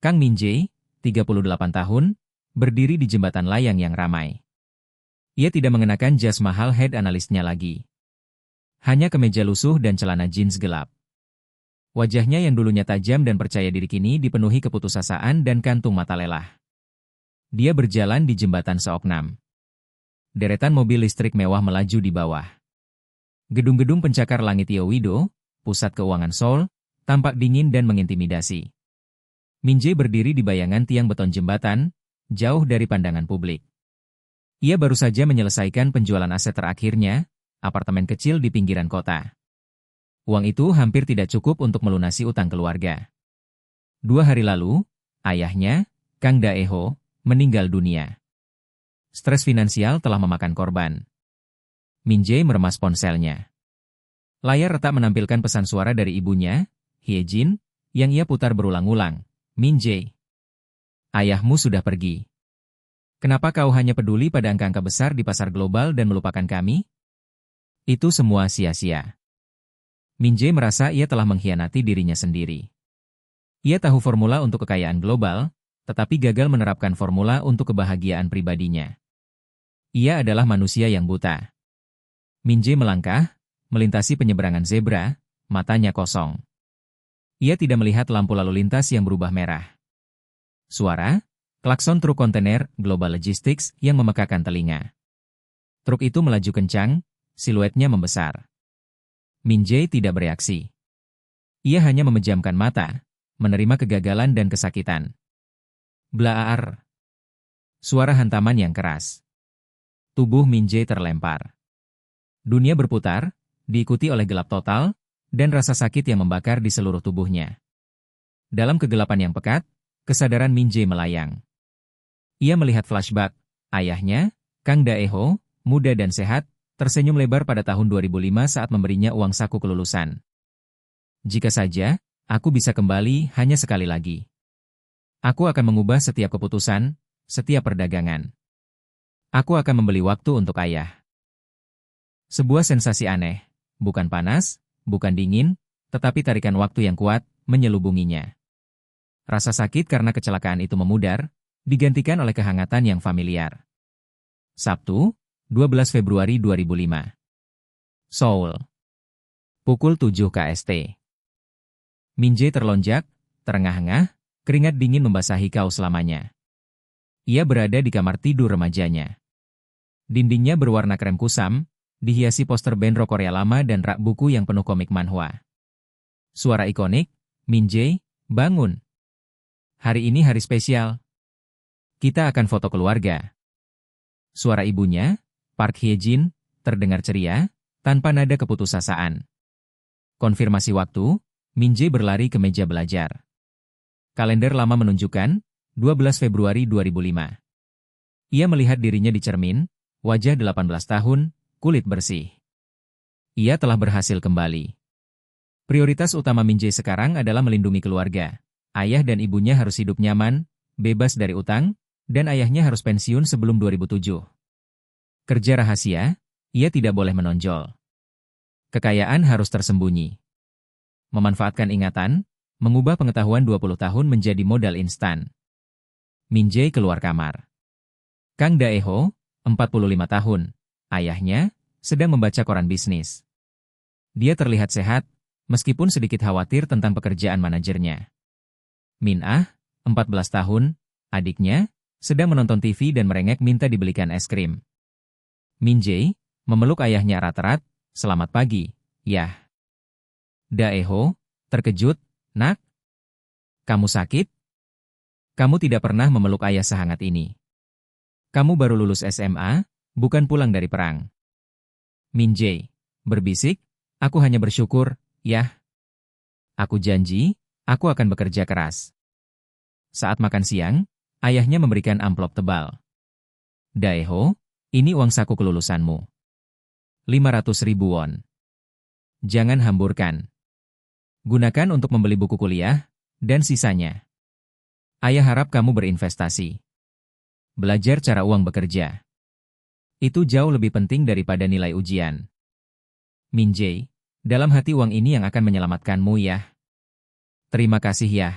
Kang Min Jae, 38 tahun, berdiri di jembatan layang yang ramai. Ia tidak mengenakan jas mahal head analistnya lagi. Hanya kemeja lusuh dan celana jeans gelap. Wajahnya yang dulunya tajam dan percaya diri kini dipenuhi keputusasaan dan kantung mata lelah. Dia berjalan di jembatan Seoknam. Deretan mobil listrik mewah melaju di bawah. Gedung-gedung pencakar langit Yeouido, pusat keuangan Seoul, tampak dingin dan mengintimidasi. Min Jae berdiri di bayangan tiang beton jembatan, jauh dari pandangan publik. Ia baru saja menyelesaikan penjualan aset terakhirnya, apartemen kecil di pinggiran kota. Uang itu hampir tidak cukup untuk melunasi utang keluarga. 2 hari lalu, ayahnya, Kang Dae-ho, meninggal dunia. Stres finansial telah memakan korban. Min Jae meremas ponselnya. Layar retak menampilkan pesan suara dari ibunya, Hye-jin, yang ia putar berulang-ulang. Min Jae, ayahmu sudah pergi. Kenapa kau hanya peduli pada angka-angka besar di pasar global dan melupakan kami? Itu semua sia-sia. Min Jae merasa ia telah mengkhianati dirinya sendiri. Ia tahu formula untuk kekayaan global, tetapi gagal menerapkan formula untuk kebahagiaan pribadinya. Ia adalah manusia yang buta. Min Jae melangkah, melintasi penyeberangan zebra, matanya kosong. Ia tidak melihat lampu lalu lintas yang berubah merah. Suara, klakson truk kontainer Global Logistics yang memekakan telinga. Truk itu melaju kencang, siluetnya membesar. Min Jae tidak bereaksi. Ia hanya memejamkan mata, menerima kegagalan dan kesakitan. Blaar. Suara hantaman yang keras. Tubuh Min Jae terlempar. Dunia berputar, diikuti oleh gelap total, dan rasa sakit yang membakar di seluruh tubuhnya. Dalam kegelapan yang pekat, kesadaran Min Jae melayang. Ia melihat flashback, ayahnya, Kang Dae-ho, muda dan sehat, tersenyum lebar pada tahun 2005 saat memberinya uang saku kelulusan. Jika saja, aku bisa kembali hanya sekali lagi. Aku akan mengubah setiap keputusan, setiap perdagangan. Aku akan membeli waktu untuk ayah. Sebuah sensasi aneh, bukan panas, bukan dingin, tetapi tarikan waktu yang kuat, menyelubunginya. Rasa sakit karena kecelakaan itu memudar, digantikan oleh kehangatan yang familiar. Sabtu, 12 Februari 2005. Seoul. Pukul 7 KST. Min Jae terlonjak, terengah-engah, keringat dingin membasahi kaos lamanya. Ia berada di kamar tidur remajanya. Dindingnya berwarna krem kusam, dihiasi poster band rock Korea lama dan rak buku yang penuh komik manhwa. Suara ikonik, Min Jae, bangun. Hari ini hari spesial. Kita akan foto keluarga. Suara ibunya, Park Hye-jin, terdengar ceria, tanpa nada keputusasaan. Konfirmasi waktu, Min Jae berlari ke meja belajar. Kalender lama menunjukkan, 12 Februari 2005. Ia melihat dirinya di cermin, wajah 18 tahun, kulit bersih. Ia telah berhasil kembali. Prioritas utama Min Jae sekarang adalah melindungi keluarga. Ayah dan ibunya harus hidup nyaman, bebas dari utang, dan ayahnya harus pensiun sebelum 2007. Kerja rahasia, ia tidak boleh menonjol. Kekayaan harus tersembunyi. Memanfaatkan ingatan, mengubah pengetahuan 20 tahun menjadi modal instan. Min Jae keluar kamar. Kang Dae-ho, 45 tahun, ayahnya, sedang membaca koran bisnis. Dia terlihat sehat, meskipun sedikit khawatir tentang pekerjaan manajernya. Min Ah, 14 tahun, adiknya, sedang menonton TV dan merengek minta dibelikan es krim. Min Jae memeluk ayahnya erat-erat, selamat pagi, Yah. Dae-ho, terkejut, nak? Kamu sakit? Kamu tidak pernah memeluk ayah sehangat ini. Kamu baru lulus SMA, bukan pulang dari perang. Min Jae berbisik, aku hanya bersyukur, Yah. Aku janji, aku akan bekerja keras. Saat makan siang, ayahnya memberikan amplop tebal. Dae-ho, ini uang saku kelulusanmu. 500.000 won. Jangan hamburkan. Gunakan untuk membeli buku kuliah, dan sisanya. Ayah harap kamu berinvestasi. Belajar cara uang bekerja. Itu jauh lebih penting daripada nilai ujian. Min Jae, dalam hati uang ini yang akan menyelamatkanmu, Yah. Terima kasih, Yah.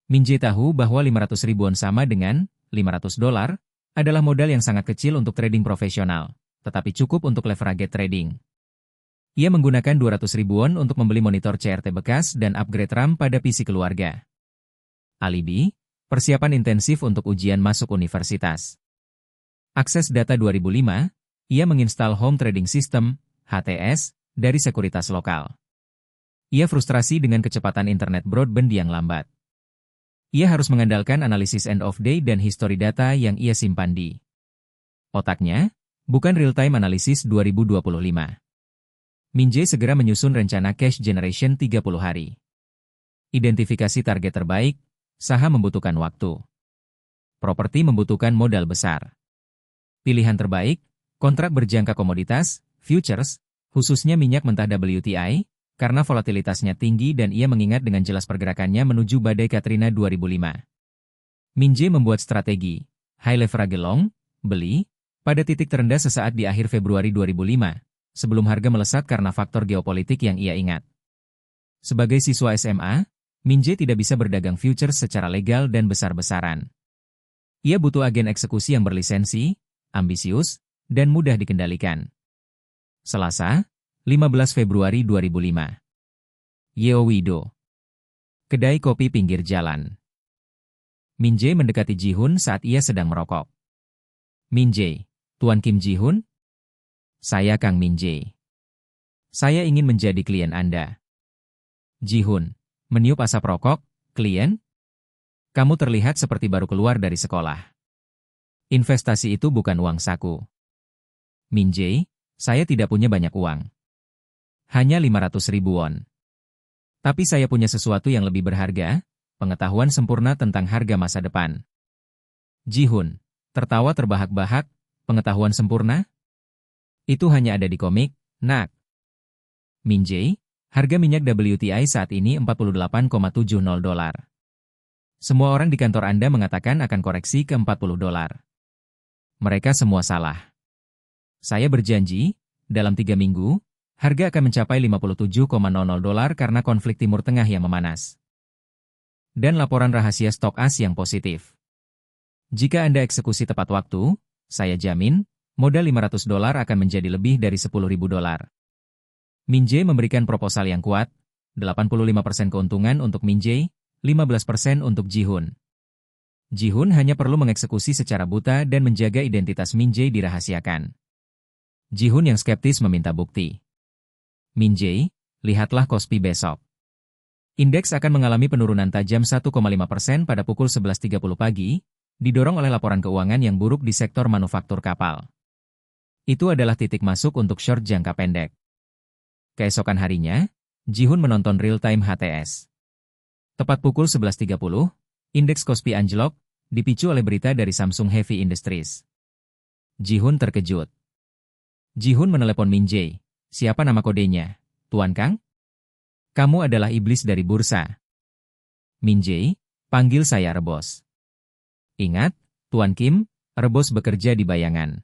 Min Jae tahu bahwa 500 ribuan sama dengan $500 adalah modal yang sangat kecil untuk trading profesional, tetapi cukup untuk leverage trading. Ia menggunakan 200 ribuan untuk membeli monitor CRT bekas dan upgrade RAM pada PC keluarga. Alibi, persiapan intensif untuk ujian masuk universitas. Akses data 2005, ia menginstal Home Trading System, HTS, dari sekuritas lokal. Ia frustrasi dengan kecepatan internet broadband yang lambat. Ia harus mengandalkan analisis end of day dan history data yang ia simpan di otaknya, bukan real-time analisis 2025. Min Jae segera menyusun rencana cash generation 30 hari. Identifikasi target terbaik, saham membutuhkan waktu. Properti membutuhkan modal besar. Pilihan terbaik, kontrak berjangka komoditas, futures, khususnya minyak mentah WTI, karena volatilitasnya tinggi dan ia mengingat dengan jelas pergerakannya menuju badai Katrina 2005. Min Jae membuat strategi, high leverage long, beli, pada titik terendah sesaat di akhir Februari 2005, sebelum harga melesat karena faktor geopolitik yang ia ingat. Sebagai siswa SMA, Min Jae tidak bisa berdagang futures secara legal dan besar-besaran. Ia butuh agen eksekusi yang berlisensi, ambisius, dan mudah dikendalikan. Selasa, 15 Februari 2005. Yeo Wido. Kedai kopi pinggir jalan. Min Jae mendekati Ji-hun saat ia sedang merokok. Min Jae, Tuan Kim Ji-hun? Saya Kang Min Jae. Saya ingin menjadi klien Anda. Ji-hun, meniup asap rokok, klien? Kamu terlihat seperti baru keluar dari sekolah. Investasi itu bukan uang saku. Min Jae, saya tidak punya banyak uang. Hanya 500 ribu won. Tapi saya punya sesuatu yang lebih berharga, pengetahuan sempurna tentang harga masa depan. Ji-hun, tertawa terbahak-bahak, pengetahuan sempurna? Itu hanya ada di komik, nak. Min Jae, harga minyak WTI saat ini $48,70. Semua orang di kantor Anda mengatakan akan koreksi ke $40. Mereka semua salah. Saya berjanji, dalam 3 minggu, harga akan mencapai $57,00 karena konflik Timur Tengah yang memanas. Dan laporan rahasia stok as yang positif. Jika Anda eksekusi tepat waktu, saya jamin, modal $500 akan menjadi lebih dari $10.000. Min Jae memberikan proposal yang kuat, 85% keuntungan untuk Min Jae, 15% untuk Ji-hun. Ji-hun hanya perlu mengeksekusi secara buta dan menjaga identitas Min Jae dirahasiakan. Ji-hun yang skeptis meminta bukti. Min Jae, lihatlah Kospi besok. Indeks akan mengalami penurunan tajam 1,5% pada pukul 11.30 pagi, didorong oleh laporan keuangan yang buruk di sektor manufaktur kapal. Itu adalah titik masuk untuk short jangka pendek. Keesokan harinya, Ji-hun menonton real-time HTS. Tepat pukul 11.30, indeks Kospi anjlok, dipicu oleh berita dari Samsung Heavy Industries. Ji-hun terkejut. Ji-hun menelepon Min Jae. Siapa nama kodenya? Tuan Kang? Kamu adalah iblis dari bursa. Min Jae, panggil saya Rebos. Ingat, Tuan Kim, Rebos bekerja di bayangan.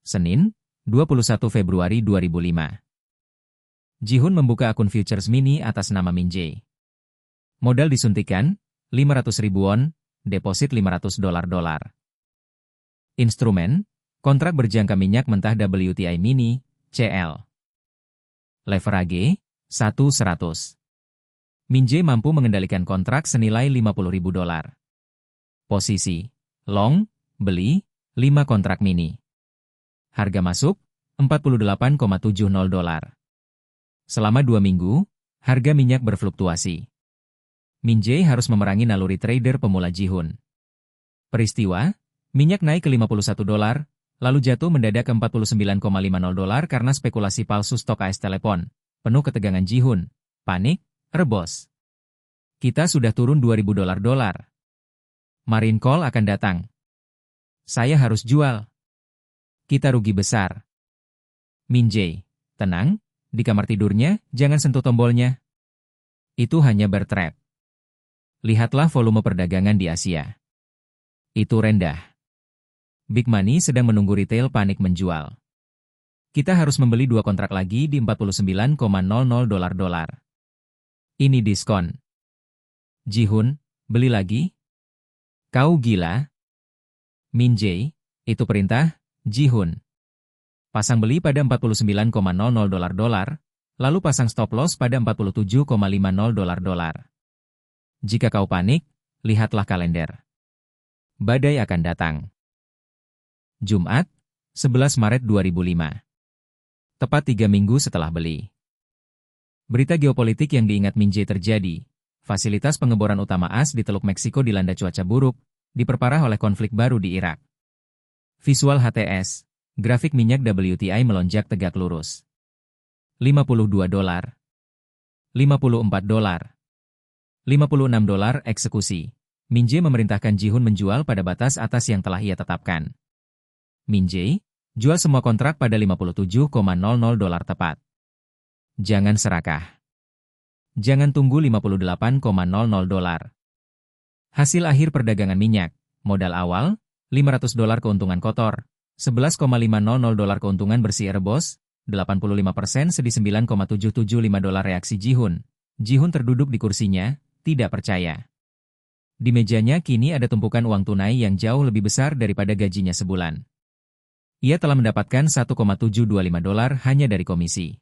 Senin, 21 Februari 2005. Ji-hun membuka akun futures mini atas nama Min Jae. Modal disuntikan, 500 ribu won, deposit $500. Instrumen, kontrak berjangka minyak mentah WTI mini, CL. Leverage, 100. Min Jae mampu mengendalikan kontrak senilai $50.000. Posisi, long, beli, 5 kontrak mini. Harga masuk, $48,70. Selama 2 minggu, harga minyak berfluktuasi. Min Jae harus memerangi naluri trader pemula Ji-hun. Peristiwa, minyak naik ke $51, lalu jatuh mendadak ke $49,50 karena spekulasi palsu stok AS Telepon. Penuh ketegangan Ji-hun. Panik, Rebos. Kita sudah turun $2.000. Marine call akan datang. Saya harus jual. Kita rugi besar. Min Jae, tenang, di kamar tidurnya, jangan sentuh tombolnya. Itu hanya bear trap. Lihatlah volume perdagangan di Asia. Itu rendah. Big Money sedang menunggu retail panik menjual. Kita harus membeli 2 kontrak lagi di $49,00. Ini diskon. Ji-hun, Beli lagi? Kau gila? Min Jae, itu perintah, Ji-hun. Pasang beli pada 49,00 dolar, lalu pasang stop loss pada 47,50 dolar. Jika kau panik, lihatlah kalender. Badai akan datang. Jumat, 11 Maret 2005. Tepat 3 minggu setelah beli. Berita geopolitik yang diingat Min Jae terjadi. Fasilitas pengeboran utama AS di Teluk Meksiko dilanda cuaca buruk, diperparah oleh konflik baru di Irak. Visual HTS, grafik minyak WTI melonjak tegak lurus. 52 dolar. 54 dolar. 56 dolar eksekusi. Min Jae memerintahkan Ji-hun menjual pada batas atas yang telah ia tetapkan. Min Jae, jual semua kontrak pada 57,00 dolar tepat. Jangan serakah. Jangan tunggu 58,00 dolar. Hasil akhir perdagangan minyak, modal awal, 500 dolar keuntungan kotor, 11,500 dolar keuntungan bersih erebos, 85% sedih 9,775 dolar reaksi Ji-hun. Ji-hun terduduk di kursinya, tidak percaya. Di mejanya kini ada tumpukan uang tunai yang jauh lebih besar daripada gajinya sebulan. Ia telah mendapatkan 1,725 dolar hanya dari komisi.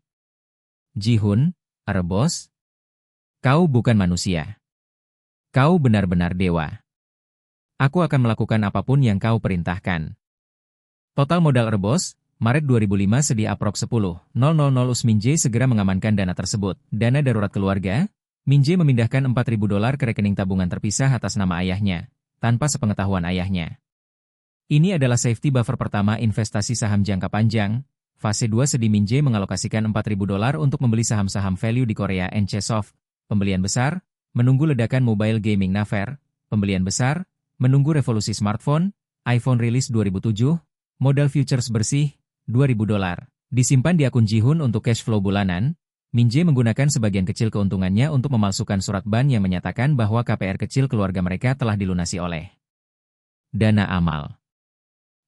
Ji-hun, erebos? Kau bukan manusia. Kau benar-benar dewa. Aku akan melakukan apapun yang kau perintahkan. Total modal erebos, Maret 2005 sedih aprox 10,000 Min Jae segera mengamankan dana tersebut. Dana darurat keluarga, Min Jae memindahkan 4.000 dolar ke rekening tabungan terpisah atas nama ayahnya, tanpa sepengetahuan ayahnya. Ini adalah safety buffer pertama investasi saham jangka panjang. Fase 2 sedih Min Jae mengalokasikan 4.000 dolar untuk membeli saham-saham value di Korea NCSoft. Pembelian besar, menunggu ledakan mobile gaming Naver. Pembelian besar, menunggu revolusi smartphone, iPhone rilis 2007, modal futures bersih, 2.000 dolar. Disimpan di akun Ji-hun untuk cash flow bulanan. Min Jae menggunakan sebagian kecil keuntungannya untuk memalsukan surat ban yang menyatakan bahwa KPR kecil keluarga mereka telah dilunasi oleh dana amal.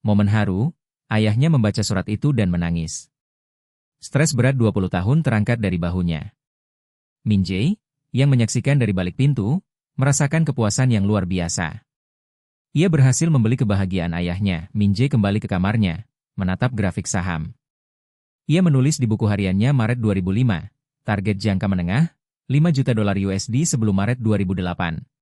Momen haru, ayahnya membaca surat itu dan menangis. Stres berat 20 tahun terangkat dari bahunya. Min Jae, yang menyaksikan dari balik pintu, merasakan kepuasan yang luar biasa. Ia berhasil membeli kebahagiaan ayahnya. Min Jae kembali ke kamarnya, menatap grafik saham. Ia menulis di buku hariannya Maret 2005, target jangka menengah, 5 juta dolar USD sebelum Maret 2008.